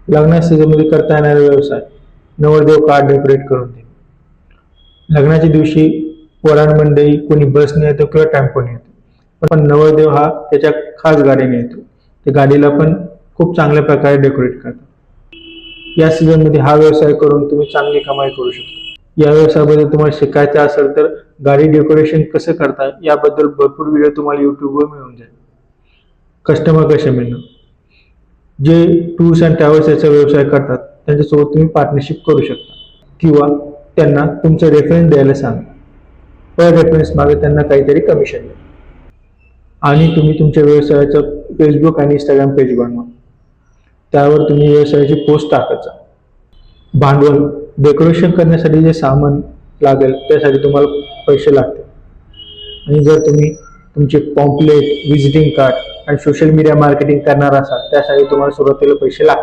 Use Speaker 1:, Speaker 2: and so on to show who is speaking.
Speaker 1: लग्ना सीझनमध्ये करता येणारे व्यवसाय: नवरदेव कार डेकोरेट करून देणे. लग्नाच्या दिवशी वराण मंडळी कोणी बसने येतो किंवा टेम्पोने येतो, पण नवरदेव हा त्याच्या खास गाडीने येतो. त्या गाडीला पण खूप चांगल्या प्रकारे डेकोरेट करतात. या सीझनमध्ये हा व्यवसाय करून तुम्ही चांगली कमाई करू शकता. या व्यवसायाबद्दल तुम्हाला शिकायचं असेल तर गाडी डेकोरेशन कसं करता याबद्दल भरपूर व्हिडिओ तुम्हाला यूट्यूबवर मिळून जाईल. कस्टमर कसे मिळणं: जे टूर्स अँड ट्रॅव्हल्स याचा व्यवसाय करतात त्यांच्यासोबत तुम्ही पार्टनरशिप करू शकता किंवा त्यांना तुमचं रेफरन्स द्यायला सांगा. पर रेफरन्स मागे त्यांना काहीतरी कमिशन द्या. आणि तुम्ही तुमच्या व्यवसायाचं फेसबुक आणि इंस्टाग्राम पेज बनवा. त्यावर तुम्ही व्यवसायाची पोस्ट टाकत जा. भांडवल: डेकोरेशन करण्यासाठी जे सामान लागेल त्यासाठी तुम्हाला पैसे लागतील. आणि जर तुम्ही तुमचे पॉम्पलेट, व्हिजिटिंग कार्ड आणि सोशल मीडिया मार्केटिंग करणार असाल त्यासाठी तुम्हाला सुरुवातीला पैसे लागतील.